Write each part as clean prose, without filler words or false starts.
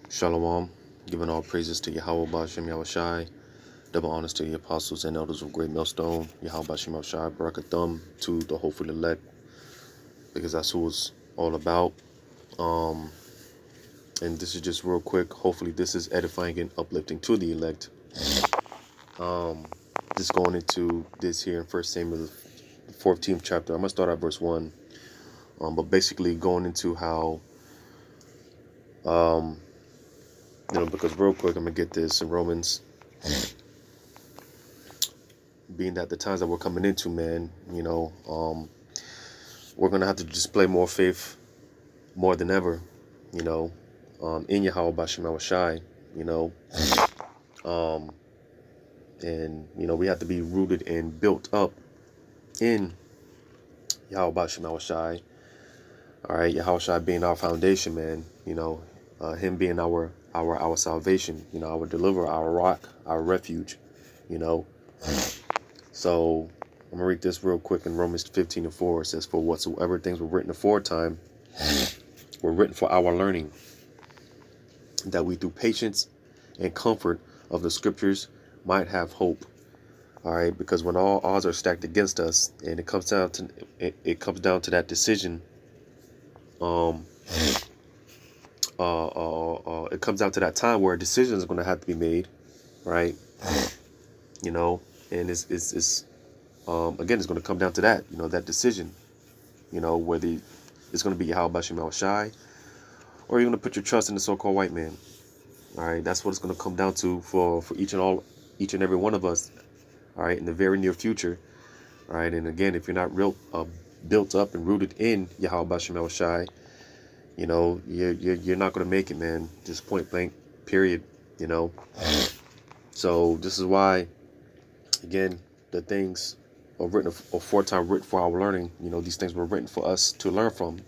Shalom, giving all praises to Yahweh Bashem Yahushai, double honors to the apostles and elders of Great Millstone, Yahweh Bashem Yahushai, Barakathum to the hopeful elect, because that's who it's all about. Um, and this is just real quick. Hopefully, this is edifying and uplifting to the elect. Just going into this here in First Samuel, the 14th chapter. I'm gonna start at verse 1. But basically going into how, because real quick, I'm gonna get this in Romans. Being that the times that we're coming into, man, we're gonna have to display more faith more than ever, in Yahweh Bashem Yahushai, and we have to be rooted and built up in Yahweh Bashem Yahushai. All right, Yahushai being our foundation, man. Him being our salvation. Our deliverer, our rock, our refuge. So I'm gonna read this real quick in Romans 15:4. It says, "For whatsoever things were written aforetime were written for our learning, that we through patience and comfort of the scriptures might have hope." All right, because when all odds are stacked against us, and it comes down to that decision. It comes down to that time where a decision is going to have to be made, right? And it's again, it's going to come down to that, that decision, whether it's going to be Yahweh Bashem Yahushai, or you're going to put your trust in the so-called white man. All right, that's what it's going to come down to for each and every one of us. All right, in the very near future. All right, and again, if you're not built up and rooted in Yahweh Bashem Yahushai, you're not going to make it, man. Just point blank, period. So this is why, again, the things are written aforetime, written for our learning. These things were written for us to learn from.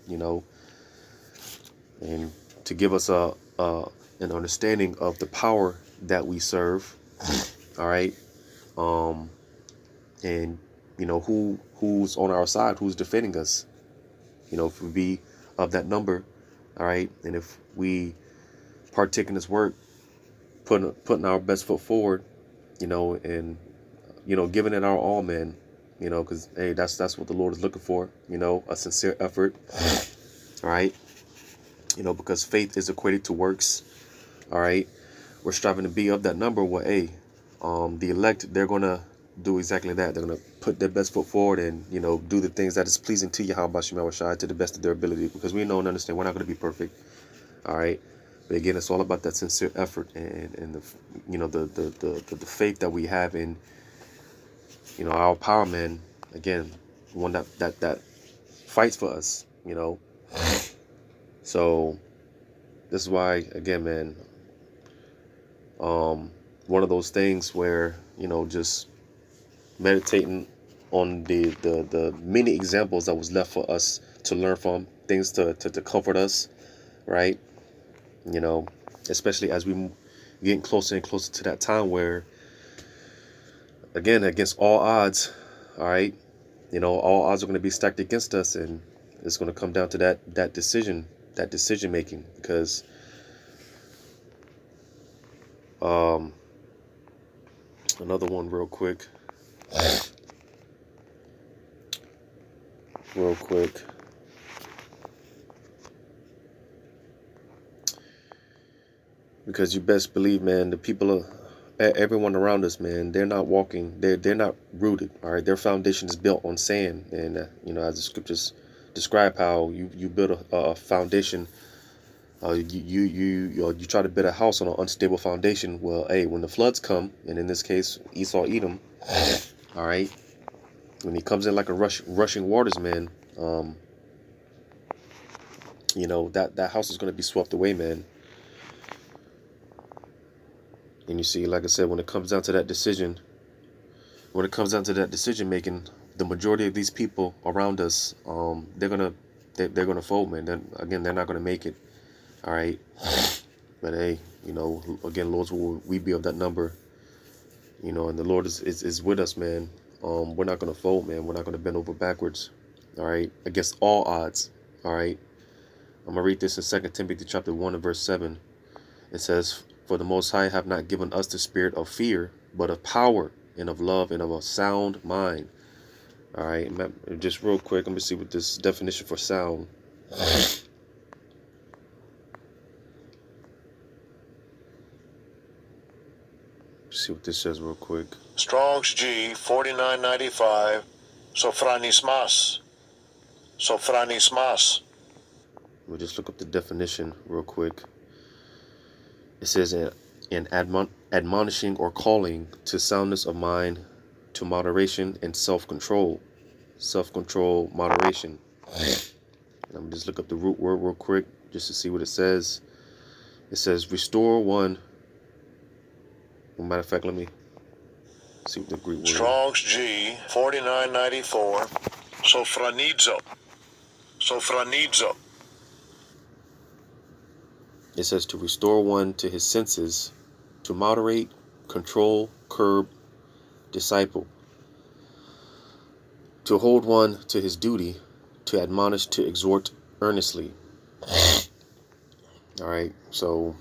And to give us an understanding of the power that we serve. All right, and who's on our side, who's defending us. If we be of that number, all right, and if we partake in this work, putting our best foot forward, and giving it our all, man, because hey, that's what the Lord is looking for, a sincere effort, all right, because faith is equated to works, all right. We're striving to be of that number. Well, hey, the elect, they're gonna do exactly that. They're gonna put their best foot forward and do the things that is pleasing to Yahweh Bashem Yahushai to the best of their ability, because we know and understand we're not going to be perfect, all right. But again, it's all about that sincere effort and the faith that we have in our power man. Again, one that fights for us. So this is why, again, man, one of those things where just meditating on the many examples that was left for us to learn from, things to comfort us, right? Especially as we getting closer and closer to that time where, again, against all odds, all right, all odds are going to be stacked against us, and it's going to come down to that decision making, because another one real quick, because you best believe, man, the people are, everyone around us, man, they're not walking, they're not rooted, all right. Their foundation is built on sand, and as the scriptures describe how you build a foundation, you try to build a house on an unstable foundation. Well, hey, when the floods come, and in this case Esau Edom, all right, when he comes in like a rushing waters, man, that house is going to be swept away, man. And you see, like I said, when it comes down to that decision making, the majority of these people around us, they're gonna fold, man. Then again, they're not gonna make it. All right, but hey, again, Lord's will we be of that number, and the Lord is with us, man. We're not gonna fold, man. We're not gonna bend over backwards. All right, against all odds. All right, I'm gonna read this in 2 Timothy chapter 1 and verse 7. It says, "For the Most High have not given us the spirit of fear, but of power and of love and of a sound mind." All right, just real quick, let me see what this definition for sound. See what this says real quick. Strong's G 4995. Sofranismas. Sofranismas. We'll just look up the definition real quick. It says in admonishing or calling to soundness of mind, to moderation and self-control. Self-control, moderation. Let me just look up the root word real quick just to see what it says. It says restore one. Well, matter of fact, let me see what the Greek word is. Strong's G 4994. Sofranizo. Sofranizo. It says to restore one to his senses, to moderate, control, curb, disciple. To hold one to his duty, to admonish, to exhort earnestly. All right, so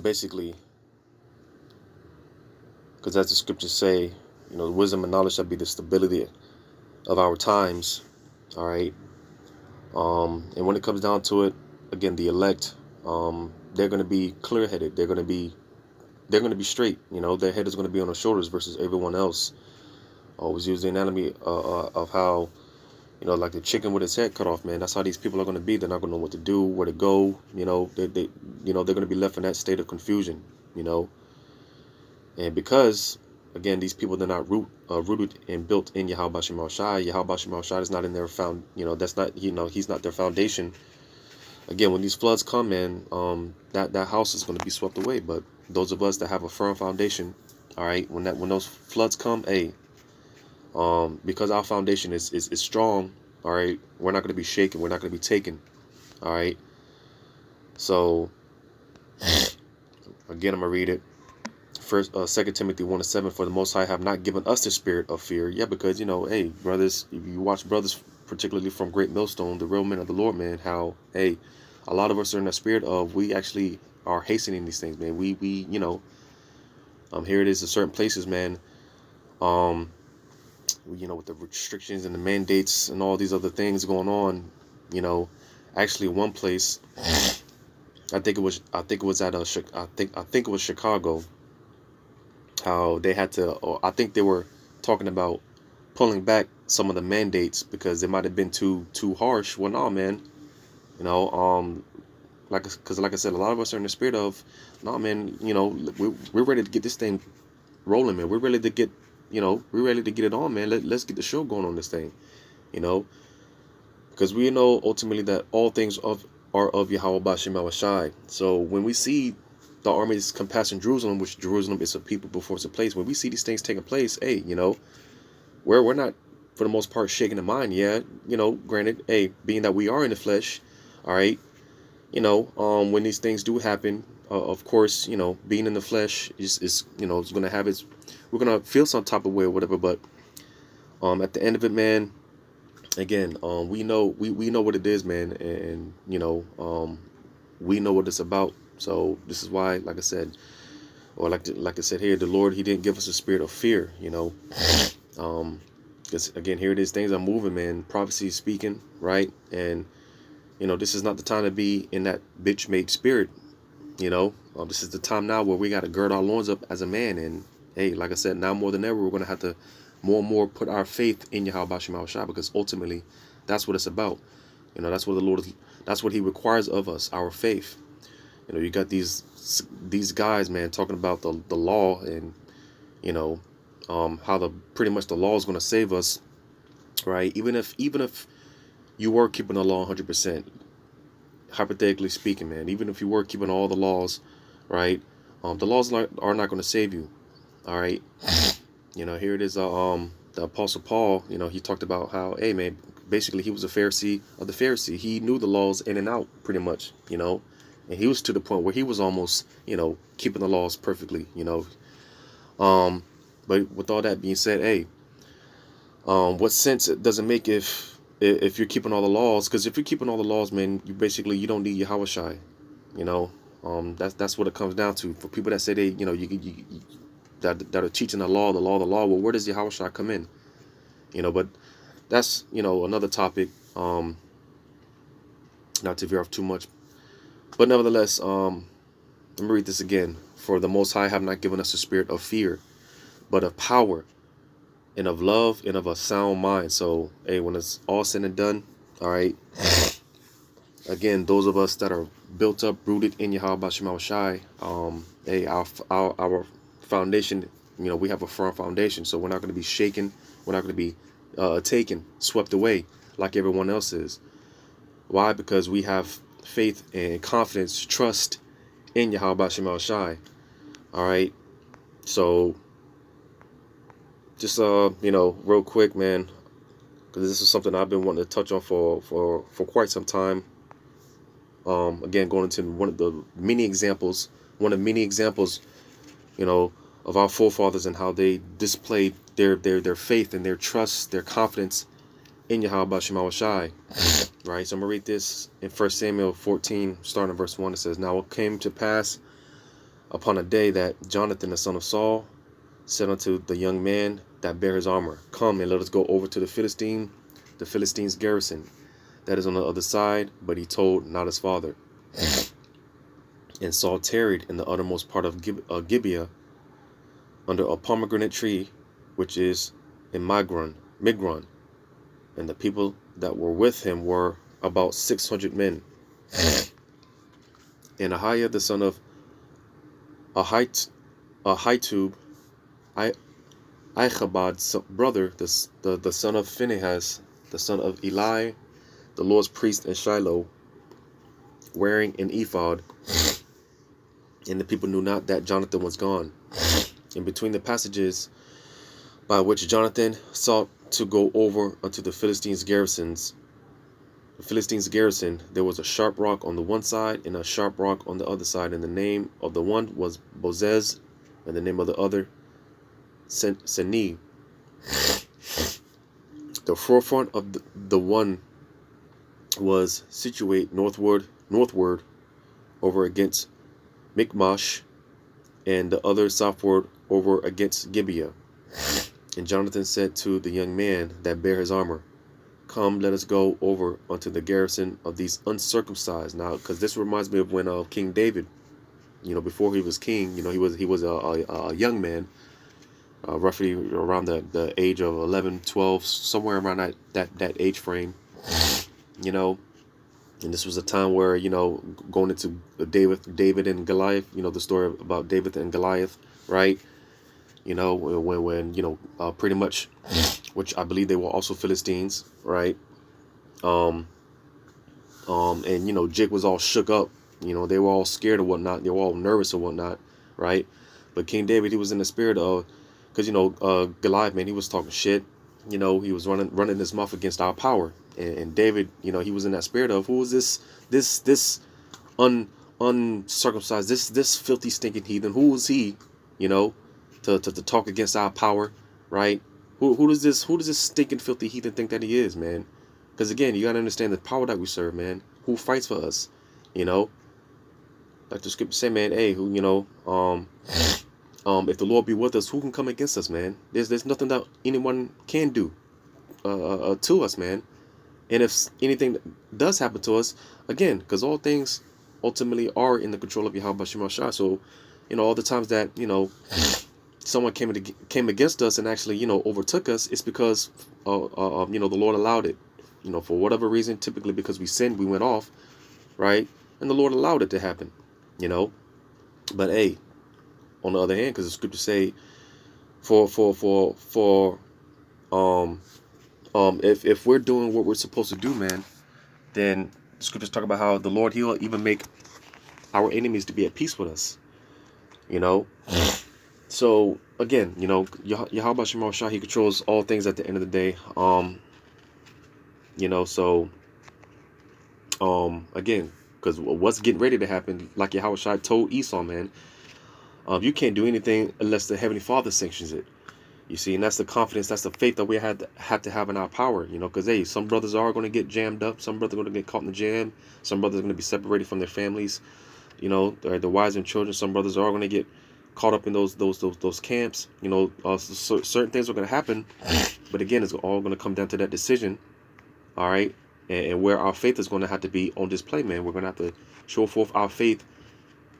basically, because as the scriptures say, the wisdom and knowledge shall be the stability of our times. All right, and when it comes down to it, again, the elect, they're going to be clear-headed. They're going to be straight. Their head is going to be on their shoulders versus everyone else. Always use the analogy of how, like the chicken with its head cut off, man. That's how these people are going to be. They're not going to know what to do, where to go. They're going to be left in that state of confusion. And because, again, these people, they're not rooted and built in Yahweh Shema Shai. Yahweh Shema Shai is not in their that's not, he's not their foundation. Again, when these floods come, man, that house is going to be swept away. But those of us that have a firm foundation, all right, when those floods come, hey, because our foundation is strong, all right, we're not going to be shaken. We're not going to be taken, all right. So, again, I'm going to read it. First, 2 Timothy 1:7, for the Most High have not given us the spirit of fear. Yeah, because, hey, brothers, if you watch brothers, particularly from Great Millstone, the real men of the Lord, man, how, hey, a lot of us are in that spirit of, we actually are hastening these things, man. We here it is in certain places, man, with the restrictions and the mandates and all these other things going on, actually one place, I think it was Chicago, how they had to, or I think they were talking about pulling back some of the mandates because they might have been too harsh. Well, no, man, because like I said, a lot of us are in the spirit of, no, man, we're ready to get this thing rolling, man. We're ready to get, we're ready to get it on, man. Let's get the show going on this thing, because we know ultimately that all things are of Yahweh Bashim Shai. So when we see the armies compassing Jerusalem, which Jerusalem is a people before it's a place, when we see these things taking place, hey, we're not for the most part shaking the mind. Yeah, granted, hey, being that we are in the flesh, all right, when these things do happen, of course, being in the flesh is it's going to have its, we're going to feel some type of way or whatever, but at the end of it, man, again, we know what it is, man, and we know what it's about. So this is why, like I said, or like I said here, the Lord, he didn't give us a spirit of fear, because again, here it is, things are moving, man. Prophecy is speaking, right? And this is not the time to be in that bitch made spirit. This is the time now where we got to gird our loins up as a man. And hey, like I said, now more than ever, we're going to have to more and more put our faith in Yahweh Shema Shai, because ultimately that's what it's about. That's what the Lord is, that's what he requires of us, our faith. You got these guys, man, talking about the law and how pretty much the law is going to save us, right? Even if you were keeping the law 100%, hypothetically speaking, man, even if you were keeping all the laws, right, the laws are not going to save you, all right. Here it is, the Apostle Paul, he talked about how, hey, man, basically he was a Pharisee of the Pharisee. He knew the laws in and out pretty much, and he was to the point where he was almost, keeping the laws perfectly, but with all that being said, hey, what sense does it make if you're keeping all the laws? Because if you're keeping all the laws, man, you don't need Yahweh Shai, That's what it comes down to. For people that say they, that are teaching the law. Well, where does Yahushua come in? But that's, another topic. Not to veer off too much, but nevertheless, let me read this again. For the Most High have not given us a spirit of fear, but of power and of love and of a sound mind. So, hey, when it's all said and done, all right. Again, those of us that are built up, rooted in Yahweh Shema Shai, hey, our foundation, we have a firm foundation, so we're not going to be shaken. We're not going to be taken, swept away like everyone else is. Why? Because we have faith and confidence, trust in Yahweh Shema Shai. All right. So, just real quick, man, because this is something I've been wanting to touch on for quite some time. Again, going into one of the many examples, of our forefathers and how they displayed their faith and their trust, their confidence in Yahweh Shema Shai. Right. So I'm gonna read this in 1 Samuel 14, starting in verse 1. It says, "Now it came to pass upon a day that Jonathan the son of Saul said unto the young man that bare his armor, Come and let us go over to the Philistines' garrison that is on the other side. But he told not his father. And Saul tarried in the uttermost part of Gibeah under a pomegranate tree, which is in Migron. And the people that were with him were about 600 men. And Ahiah the son of Ahitub, Ichabod's brother, the son of Phinehas, the son of Eli, the Lord's priest in Shiloh, wearing an ephod. And the people knew not that Jonathan was gone. And between the passages by which Jonathan sought to go over unto the Philistines' garrison, there was a sharp rock on the one side and a sharp rock on the other side. And the name of the one was Bozez, and the name of the other Seni. The forefront of the one was situate northward over against Michmash, and the other southward over against Gibeah. And Jonathan said to the young man that bare his armor, Come, let us go over unto the garrison of these uncircumcised. Now, because this reminds me of when King David, before he was king, he was a young man, roughly around the age of 11, 12, somewhere around that age frame, And this was a time where, going into David and Goliath, the story about David and Goliath, right? When pretty much, which I believe they were also Philistines, right? And Jake was all shook up. They were all scared or whatnot. They were all nervous or whatnot, right? But King David, he was in the spirit of, because Goliath, man, he was talking shit. He was running his mouth against our power. And David, he was in that spirit of, who is this uncircumcised, this filthy stinking heathen? Who is he, to talk against our power, right? Who does this stinking filthy heathen think that he is, man? Because again, you gotta understand the power that we serve, man. Who fights for us, Like the scripture say, man, hey, who, if the Lord be with us, who can come against us, man? There's nothing that anyone can do to us, man. And if anything does happen to us, again, because all things ultimately are in the control of Yahweh Shema Shai. So, all the times that, someone came against us and actually, overtook us, it's because, the Lord allowed it. For whatever reason, typically because we sinned, we went off, right? And the Lord allowed it to happen, But hey, on the other hand, because the scriptures say, if we're doing what we're supposed to do, man, then the scriptures talk about how the Lord, He'll even make our enemies to be at peace with us, So again, Yahweh Shema Shai, He controls all things at the end of the day. Again, because what's getting ready to happen, like Yahweh Shai told Esau, man, you can't do anything unless the Heavenly Father sanctions it. You see, and that's the confidence, that's the faith that we have to have in our power, because hey, some brothers are going to get jammed up, some brothers are going to get caught in the jam, some brothers are going to be separated from their families, you know, the wives and children, some brothers are going to get caught up in those camps. You know, certain things are going to happen, but again, it's all going to come down to that decision. All right, and where our faith is going to have to be on display, man. We're going to have to show forth our faith.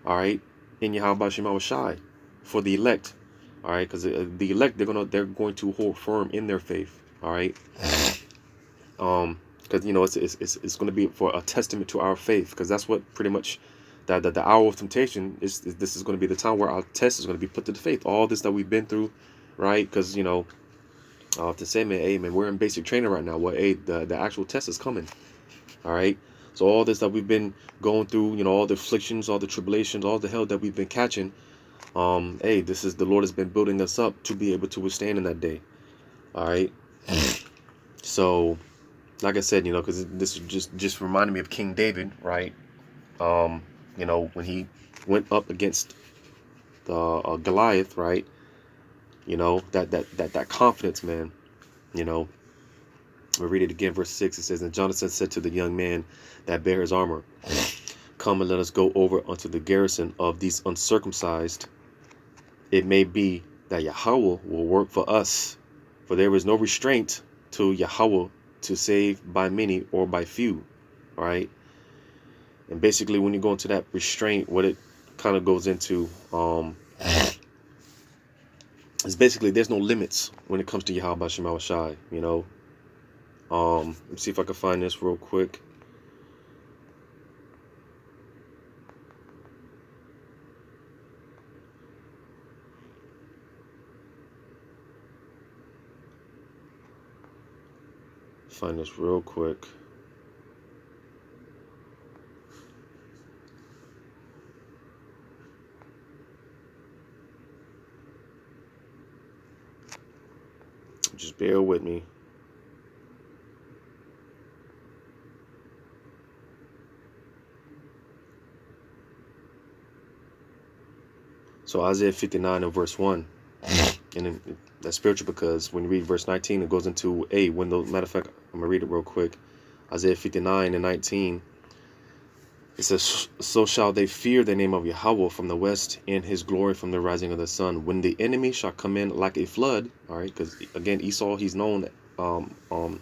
All right, in Yahweh Shema Shai for the elect. All right, because the elect, they're going to hold firm in their faith. All right, because you know it's going to be for a testament to our faith, because that's what pretty much that the hour of temptation is. This is going to be the time where our test is going to be put to the faith. All this that we've been through, right? Because you know, to say, man, hey, man, we're in basic training right now. Well, hey, the actual test is coming. All right. So all this that we've been going through, you know, all the afflictions, all the tribulations, all the hell that we've been catching. Hey, this is the Lord has been building us up to be able to withstand in that day. All right. So, like I said, you know, because this just reminded me of King David, right? You know, when he went up against the Goliath, right? You know, that confidence, man. You know, we'll read it again, verse 6. It says, and Jonathan said to the young man that bare his armor, come and let us go over unto the garrison of these uncircumcised. It may be that Yahweh will work for us, for there is no restraint to Yahweh to save by many or by few. All right. And basically, when you go into that restraint, what it kind of goes into is basically there's no limits when it comes to Yahweh Shema Shai. You know, let's see if I can find this real quick. Find this real quick. Just bear with me. So Isaiah 59 and verse 1. And that's spiritual because when you read verse 19, it goes into a window. Matter of fact, I'm going to read it real quick. Isaiah 59 and 19. It says, so shall they fear the name of Yahweh from the west, and his glory from the rising of the sun. When the enemy shall come in like a flood, all right, because again, Esau, he's known, you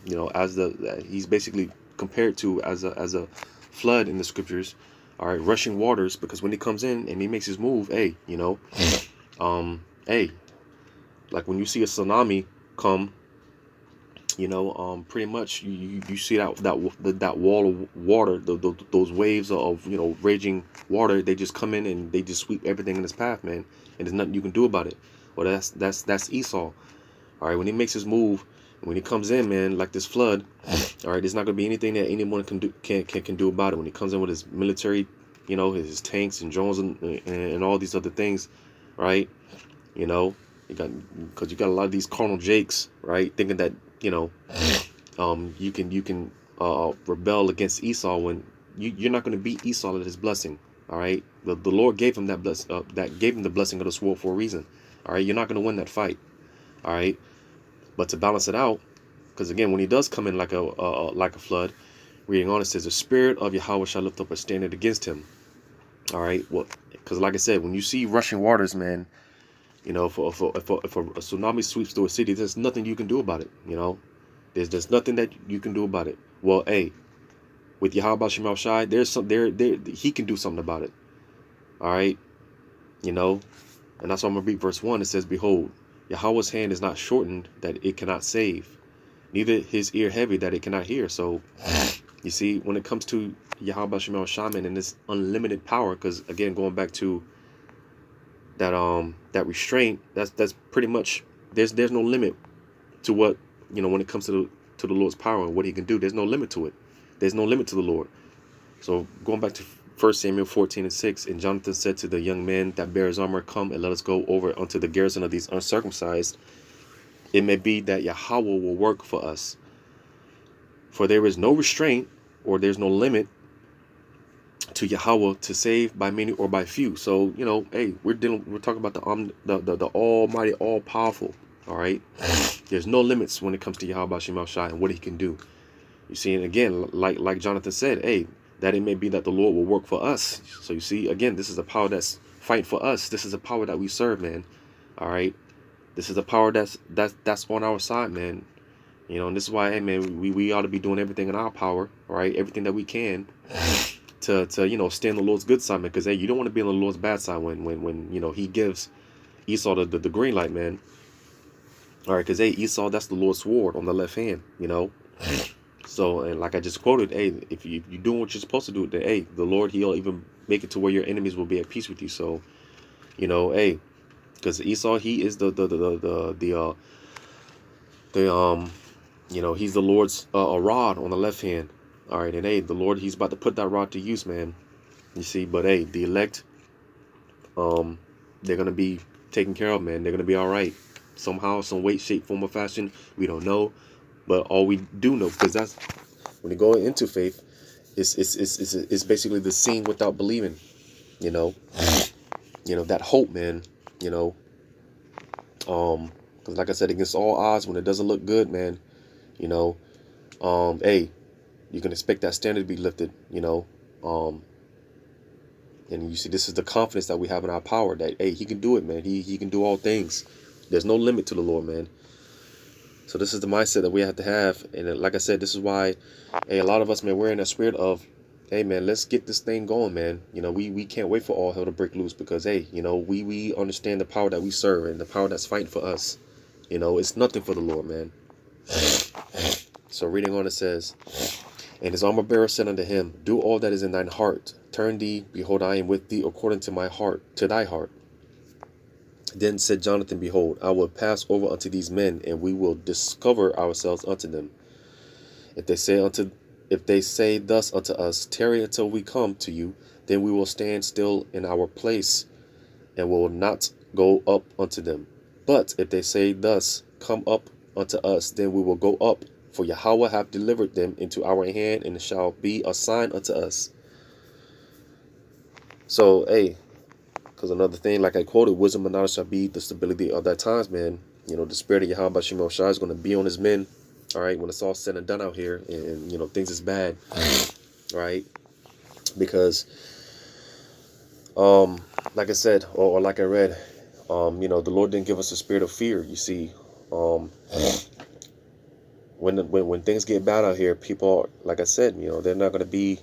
know, as he's basically compared to as a flood in the scriptures, all right, rushing waters, because when he comes in and he makes his move, hey, you know, hey, like when you see a tsunami come, you know, pretty much you see that wall of water, those waves of, you know, raging water. They just come in and they just sweep everything in its path, man. And there's nothing you can do about it. Well, that's Esau. All right, when he makes his move, when he comes in, man, like this flood, all right, there's not gonna be anything that anyone can do about it. When he comes in with his military, you know, his tanks and drones and all these other things, right? You know, because you got a lot of these carnal jakes, right, thinking that, you know, you can rebel against Esau when you're not going to beat Esau at his blessing. All right, the Lord gave him that gave him the blessing of the sword for a reason. All right, you're not going to win that fight. All right, but to balance it out, because again, when he does come in like a flood, reading on, it says the spirit of Yahweh shall lift up a standard against him. All right, well, because like I said, when you see rushing waters, man, you know, if a tsunami sweeps through a city, there's nothing you can do about it. You know, there's nothing that you can do about it. Well, hey, with Yahweh Shema Shai, there's some there he can do something about it. All right, you know, and that's why I'm gonna read verse 1. It says, behold, Yahweh's hand is not shortened that it cannot save, neither his ear heavy that it cannot hear. So you see, when it comes to Yahweh Shema Shai and this unlimited power, because again, going back to that restraint, that's pretty much there's no limit to what, you know, when it comes to the Lord's power and what he can do. There's no limit to it. There's no limit to the Lord. So going back to 1 Samuel 14 and 6, and Jonathan said to the young man that bare his armor, come and let us go over unto the garrison of these uncircumcised. It may be that Yahweh will work for us, for there is no restraint, or there's no limit to Yahweh to save by many or by few. So, you know, hey, we're talking about the almighty, all powerful. All right, there's no limits when it comes to Yahweh Shema Shai and what he can do. You see, and again, like Jonathan said, hey, that it may be that the Lord will work for us. So you see, again, this is a power that's fighting for us. This is a power that we serve, man. All right. This is a power that's on our side, man. You know, and this is why, hey, man, we ought to be doing everything in our power, right? Everything that we can to you know, stay on the Lord's good side, man. Because, hey, you don't want to be on the Lord's bad side when you know, he gives Esau the green light, man. All right, because, hey, Esau, that's the Lord's sword on the left hand, you know. So, and like I just quoted, hey, if you're doing what you're supposed to do, then, hey, the Lord, he'll even make it to where your enemies will be at peace with you. So, you know, hey, because Esau, he is you know, he's the Lord's a rod on the left hand. All right, and hey, the Lord, he's about to put that rod to use, man. You see, but hey, the elect, they're gonna be taken care of, man. They're gonna be all right. Somehow, some way, shape, form, or fashion, we don't know. But all we do know, because that's when you go into faith, it's basically the seeing without believing. You know, that hope, man. You know, because like I said, against all odds, when it doesn't look good, man, you know, hey, you can expect that standard to be lifted. You know, and you see, this is the confidence that we have in our power. That, hey, he can do it, man. He can do all things. There's no limit to the Lord, man. So this is the mindset that we have to have. And like I said, this is why, hey, a lot of us, man, we're in a spirit of, hey, man, let's get this thing going, man. You know, we can't wait for all hell to break loose because, hey, you know, we understand the power that we serve and the power that's fighting for us. You know, it's nothing for the Lord, man. So reading on, it says, and his armor bearer said unto him, do all that is in thine heart. Turn thee, behold, I am with thee according to my heart, to thy heart. Then said Jonathan, behold, I will pass over unto these men, and we will discover ourselves unto them. If they say thus unto us, tarry until we come to you, then we will stand still in our place, and will not go up unto them. But if they say thus, come up unto us, then we will go up, for Yahweh hath delivered them into our hand, and it shall be a sign unto us. So, hey, because another thing, like I quoted, wisdom and knowledge shall be the stability of that times, man. You know, the spirit of Yahweh Shemel Shai is going to be on his men, all right, when it's all said and done out here, and you know, things is bad, right? Because, like I said, or like I read, you know, the Lord didn't give us a spirit of fear. You see, when things get bad out here, people, like I said, you know, they're not going to be,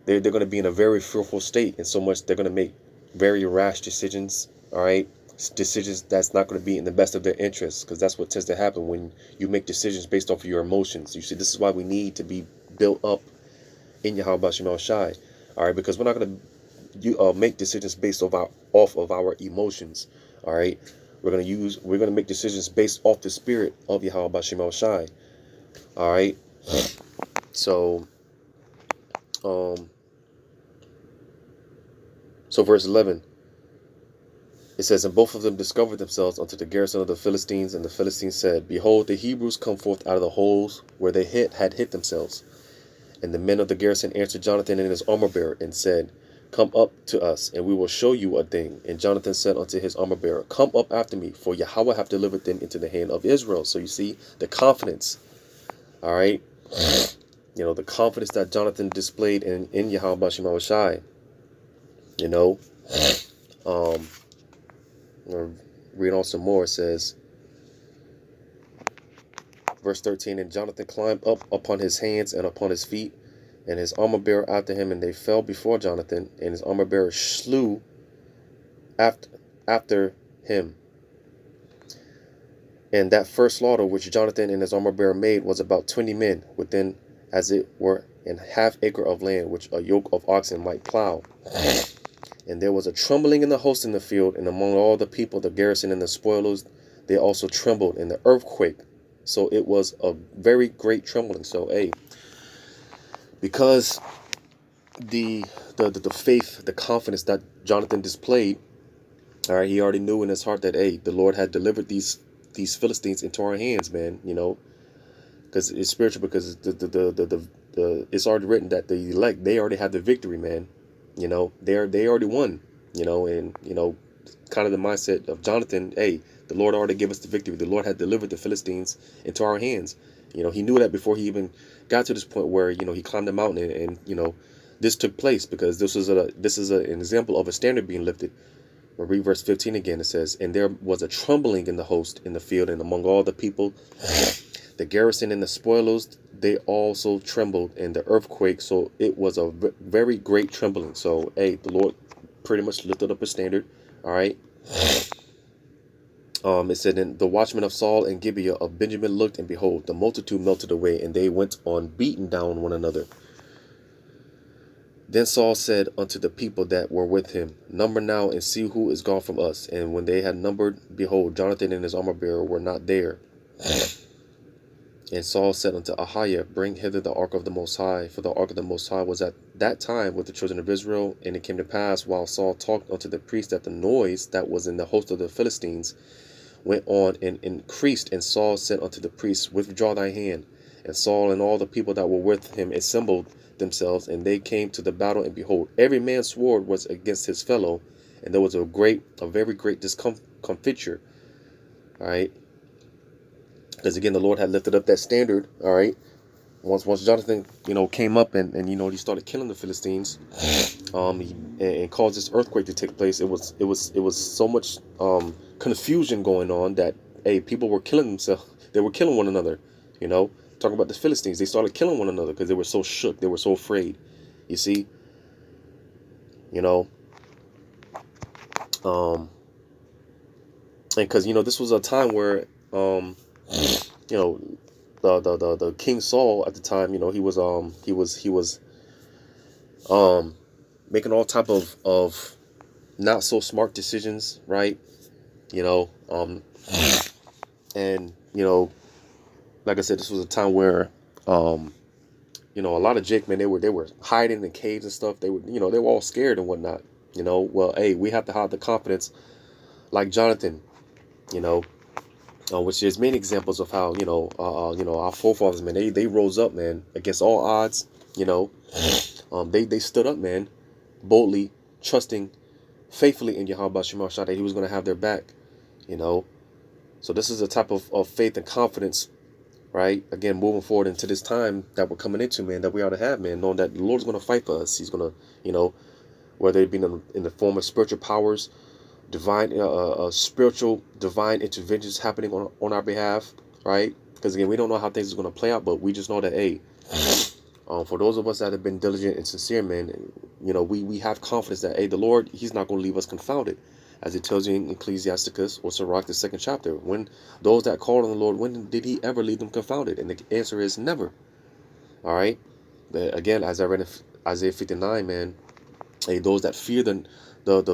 they're going to be in a very fearful state, and so much they're going to make very rash decisions, all right? Decisions that's not going to be in the best of their interests, because that's what tends to happen when you make decisions based off of your emotions. You see, this is why we need to be built up in Yahweh Shemel Shai, all right? Because we're not going to make decisions based off of our emotions, all right? We're going to make decisions based off the spirit of Yahweh Shemel Shai, all right? So, So verse 11, it says, and both of them discovered themselves unto the garrison of the Philistines, and the Philistines said, behold, the Hebrews come forth out of the holes where they had hid themselves. And the men of the garrison answered Jonathan and his armor bearer, and said, come up to us, and we will show you a thing. And Jonathan said unto his armor bearer, come up after me, for Yahweh hath delivered them into the hand of Israel. So you see the confidence, all right? You know, the confidence that Jonathan displayed in Yahweh Shemel Shai. You know, read on some more. It says, verse 13, and Jonathan climbed up upon his hands and upon his feet, and his armor bearer after him, and they fell before Jonathan, and his armor bearer slew after him. And that first slaughter which Jonathan and his armor bearer made was about 20 men, within as it were an half acre of land, which a yoke of oxen might plow. And there was a trembling in the host in the field, and among all the people, the garrison and the spoilers, they also trembled in the earthquake. So it was a very great trembling. So, hey, because the faith, the confidence that Jonathan displayed, all right, he already knew in his heart that, hey, the Lord had delivered these Philistines into our hands, man. You know, because it's spiritual. Because it's already written that the elect, they already have the victory, man. You know, they already won, you know, and, you know, kind of the mindset of Jonathan, hey, the Lord already gave us the victory. The Lord had delivered the Philistines into our hands, You know, he knew that before he even got to this point where, you know, he climbed the mountain, and you know, this took place because this is an example of a standard being lifted. We'll read verse 15 again. It says, "And there was a trembling in the host in the field, and among all the people, the garrison and the spoilers, they also trembled, and the earthquake. So it was a very great trembling." So, hey, the Lord pretty much lifted up a standard. All right. It said, "And the watchmen of Saul and Gibeah of Benjamin looked, and behold, the multitude melted away, and they went on beating down one another. Then Saul said unto the people that were with him, Number now, and see who is gone from us. And when they had numbered, behold, Jonathan and his armor bearer were not there. And Saul said unto Ahiah, Bring hither the ark of the Most High. For the ark of the Most High was at that time with the children of Israel. And it came to pass, while Saul talked unto the priest, that the noise that was in the host of the Philistines went on and increased. And Saul said unto the priest, Withdraw thy hand. And Saul and all the people that were with him assembled themselves, and they came to the battle, and behold, every man's sword was against his fellow, and there was a very great discomfiture. All right, because again, the Lord had lifted up that standard. All right, once Jonathan, you know, came up and you know, he started killing the Philistines, and caused this earthquake to take place. It was so much confusion going on that, hey, people were killing themselves. They were killing one another. You know, talking about the Philistines, they started killing one another because they were so shook. They were so afraid. You see, you know, and because, you know, this was a time where, you know, the King Saul at the time, you know, he was making all type of not so smart decisions, right? You know, and you know, like I said, this was a time where, you know, a lot of Jake men, they were hiding in caves and stuff. They were, you know, they were all scared and whatnot. You know, well, hey, we have to have the confidence, like Jonathan. You know, which there's many examples of how, you know, our forefathers, man, they rose up, man, against all odds. You know, they stood up, man, boldly, trusting faithfully in Yahweh Shema Shah that he was going to have their back. You know, so this is a type of faith and confidence, right? Again, moving forward into this time that we're coming into, man, that we ought to have, man, knowing that the Lord's going to fight for us. He's going to, you know, whether it be in the form of spiritual powers, divine, spiritual, divine interventions happening on our behalf, right? Because again, we don't know how things are going to play out, but we just know that, hey, for those of us that have been diligent and sincere, man, you know, we have confidence that, hey, the Lord, he's not going to leave us confounded. As it tells you in Ecclesiasticus or Sirach, the 2nd chapter, when those that call on the Lord, when did he ever leave them confounded? And the answer is never. All right. But again, as I read in Isaiah 59, man, hey, those that fear the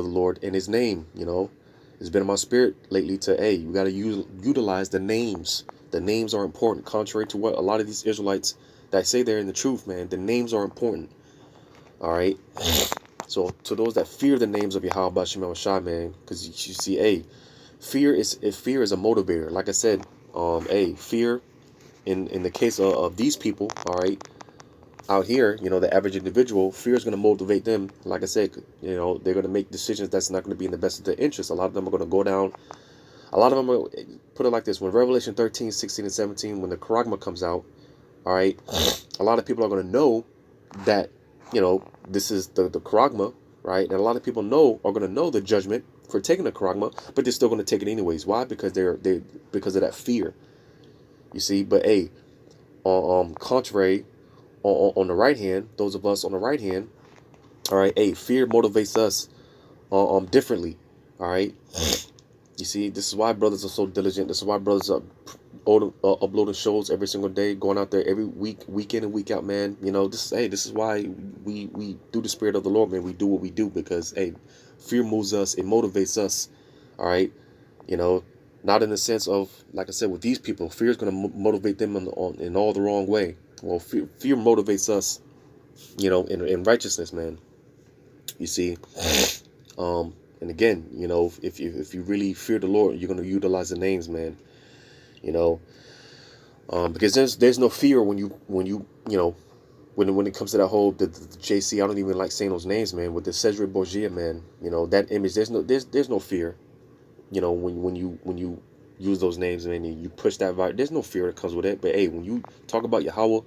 Lord in his name, you know, it's been in my spirit lately to, hey, you got to utilize the names. The names are important, contrary to what a lot of these Israelites that say they're in the truth, man. The names are important. All right. So to those that fear the names of Yahweh Shema Shai, man, because you see, hey, fear is a motivator. Like I said, hey, fear in the case of these people, all right, out here, you know, the average individual, fear is going to motivate them. Like I said, you know, they're going to make decisions that's not going to be in the best of their interest. A lot of them are going to go down. A lot of them are, put it like this, when Revelation 13, 16, and 17, when the Charagma comes out, all right, a lot of people are going to know that, you know, this is the Charagma, right? And a lot of people are going to know the judgment for taking the Charagma, but they're still going to take it anyways. Why? Because because of that fear. You see, but hey, contrary, on the right hand, those of us on the right hand, all right, hey, fear motivates us differently. All right. You see, this is why brothers are so diligent. This is why brothers are uploading shows every single day, going out there every week in and week out, man. You know, this is why we do the Spirit of the Lord, man. We do what we do because, hey, fear moves us, it motivates us. All right, you know, not in the sense of, like I said, with these people, fear is going to motivate them in all the wrong way. Well, fear motivates us, you know, in righteousness, man. You see, and again, you know, if you really fear the Lord, you're going to utilize the names, man. You know, because there's no fear when you know, when it comes to that whole the JC. I don't even like saying those names, man. With the Cedric Borgia, man, you know, that image. There's no fear. You know, when you use those names, man, and you push that vibe, there's no fear that comes with it. But hey, when you talk about Yahweh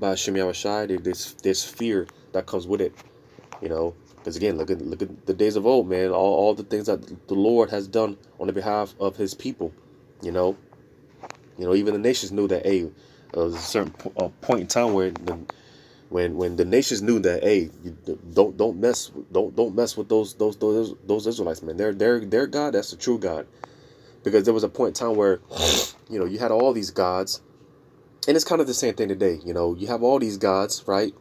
by Hashem Yahushai, there's fear that comes with it. You know, because again, look at the days of old, man. All the things that the Lord has done on the behalf of His people. You know, even the nations knew that. Hey, there was a certain point in time where when the nations knew that, hey, you don't mess with those Israelites, man. They're God. That's the true God. Because there was a point in time where, you had all these gods, and it's kind of the same thing today. You have all these gods, right?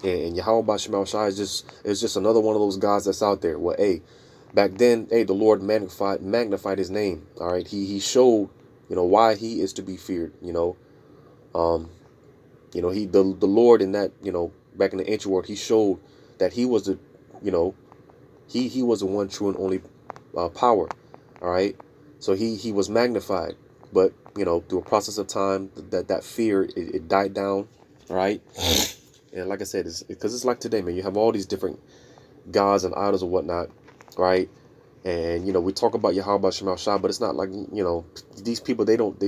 And Yahweh Bashim Shai is just another one of those gods that's out there. Well, hey, back then, hey, the Lord magnified His name. All right, He showed, why He is to be feared. The Lord in that, back in the ancient world, He showed that He was the, He was the one true and only power. All right, so He was magnified, but through a process of time, that fear it died down. All right. And like I said, it's because it's like today, man. You have all these different gods and idols and whatnot, right? And we talk about Yahweh Shemal Shai, but it's not like these people they don't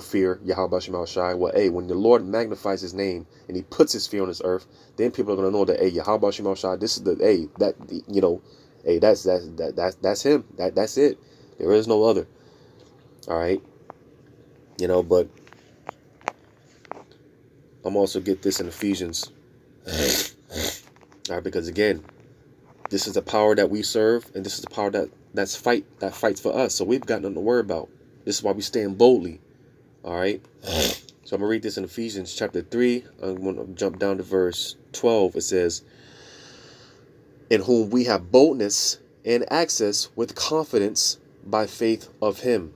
fear Yahweh Shemal Shai. Well, hey, when the Lord magnifies His name and He puts His fear on this earth, then people are gonna know that, hey, Yahweh Shemal Shai, this is hey, that's Him. That's it. There is no other. All right, but I'm also get this in Ephesians. All right, because again, this is the power that we serve, and this is the power that fights for us. So we've got nothing to worry about. This is why we stand boldly. All right. So I'm gonna read this in Ephesians chapter 3. I'm gonna jump down to verse 12. It says, "In whom we have boldness and access with confidence by faith of Him."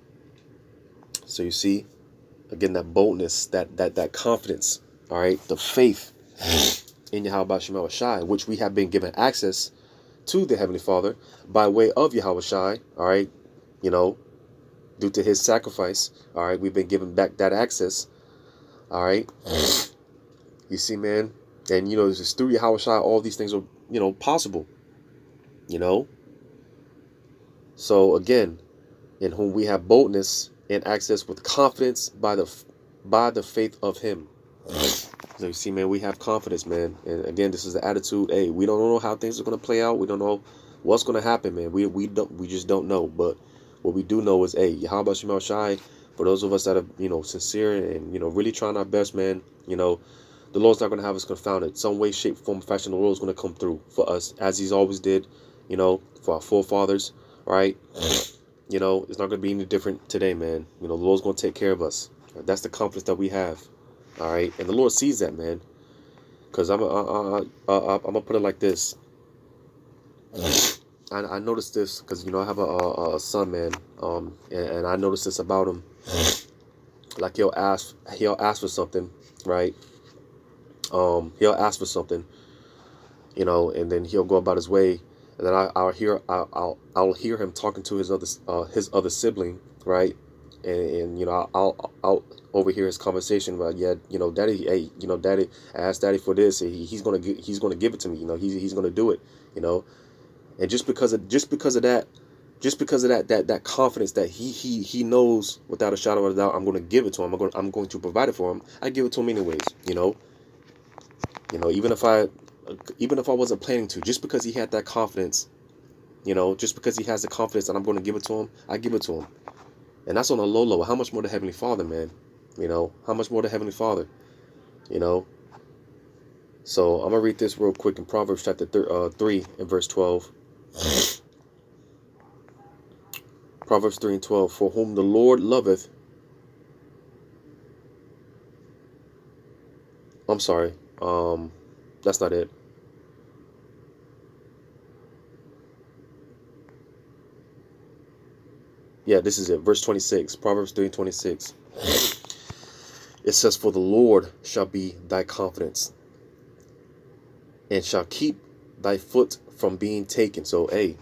So you see, again, that boldness, that confidence. All right, the faith in Yahweh Shema Shai, which we have been given access to the Heavenly Father by way of Yahweh Shai. All right, due to His sacrifice. All right, we've been given back that access. All right, you see, man, and it's just through Yahweh Shai all these things are possible. So again, in whom we have boldness and access with confidence by the faith of Him. So you see, man, we have confidence, man. And again, this is the attitude. Hey, we don't know how things are going to play out. We don't know what's going to happen, man. We just don't know. But what we do know is, hey, Yahweh Shema Shai, for those of us that are, sincere and, really trying our best, man, the Lord's not going to have us confounded. Some way, shape, form, fashion, the Lord's going to come through for us as He's always did, for our forefathers, right? It's not going to be any different today, man. The Lord's going to take care of us. That's the confidence that we have. All right, and the Lord sees that, man. Because I'm gonna put it like this. I noticed this because I have a son, man. And I noticed this about him. Like he'll ask for something, right? He'll ask for something, and then he'll go about his way, and then I'll hear him talking to his other sibling, right? And I'll overhear his conversation about, yeah, daddy, hey, daddy, I asked daddy for this, he's gonna give it to me, he's gonna do it, and just because of that confidence that he knows without a shadow of a doubt, I'm gonna give it to him, I'm going to provide it for him. I give it to him anyways, even if I wasn't planning to, just because he had that confidence, just because he has the confidence that I'm going to give it to him, I give it to him. And that's on a low. How much more the Heavenly Father, man? How much more the Heavenly Father? So I'm going to read this real quick in Proverbs chapter 3 and verse 12. Proverbs 3 and 12. For whom the Lord loveth. I'm sorry. That's not it. Yeah, this is it. Verse 26. Proverbs 3 and 26. It says, for the Lord shall be thy confidence, and shall keep thy foot from being taken. So, hey,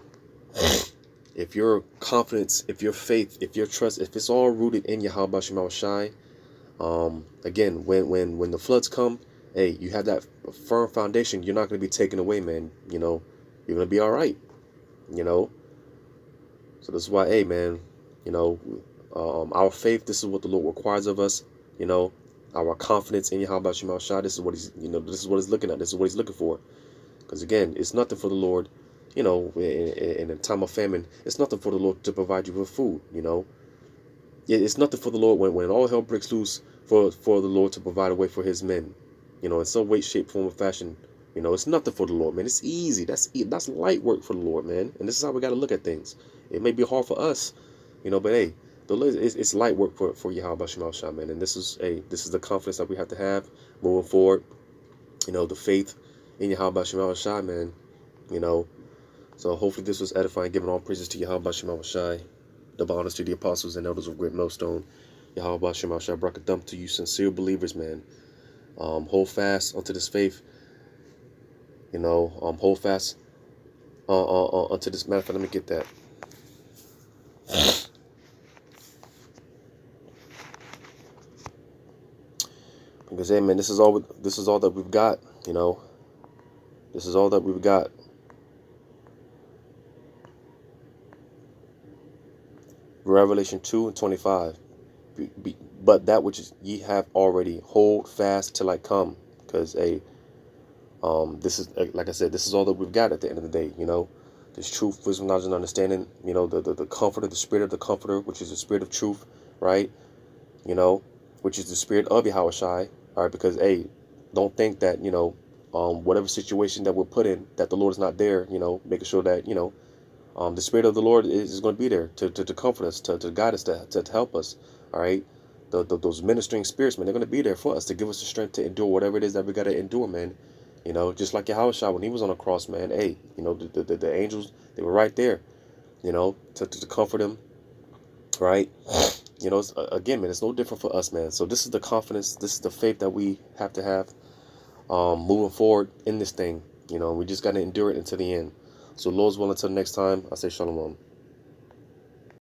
if your confidence, if your faith, if your trust, if it's all rooted in Yahweh Shema Shai, again, when the floods come, hey, you have that firm foundation. You're not going to be taken away, man. You're going to be all right. So this is why, hey, man, Our faith, this is what the Lord requires of us. You know, our confidence in Yahweh Shema Shai, this is what he's, this is what he's looking at. This is what he's looking for. Because again, it's nothing for the Lord, in a time of famine, it's nothing for the Lord to provide you with food, It's nothing for the Lord when all hell breaks loose for the Lord to provide a way for his men, in some way, shape, form, or fashion. It's nothing for the Lord, man. It's easy. That's light work for the Lord, man. And this is how we got to look at things. It may be hard for us, but hey, it's light work for Yahweh Shema Shai, man. And this is the confidence that we have to have moving forward. The faith in Yahweh Shema Shai, man. So hopefully this was edifying, giving all praises to Yahweh Shema Shai, double honors to the apostles and elders of Great Millstone. Yahweh Shema Shai, brakathum to you sincere believers, man. Hold fast unto this faith. Hold fast unto this. Matter of fact, let me get that. Because hey, man, this is all that we've got. This is all that we've got. Revelation 2:25. But that which ye have already, hold fast till I come. Because this is, like I said, this is all that we've got at the end of the day. This truth, wisdom, knowledge, and understanding. The comforter, the spirit of the comforter, which is the spirit of truth, right? Which is the spirit of Yahweh Shai. All right, because hey, don't think that whatever situation that we're put in, that the Lord is not there. Making sure that the spirit of the Lord is going to be there to comfort us, to guide us, to help us. All right, those ministering spirits, man, they're going to be there for us to give us the strength to endure whatever it is that we got to endure, man. Just like Yahweh Shai when he was on the cross, man. Hey, the angels, they were right there, to comfort him, right? Again, man, it's no different for us, man. So this is the confidence, this is the faith that we have to have, moving forward in this thing. We just got to endure it until the end. So Lord's willing, until next time, I say shalom.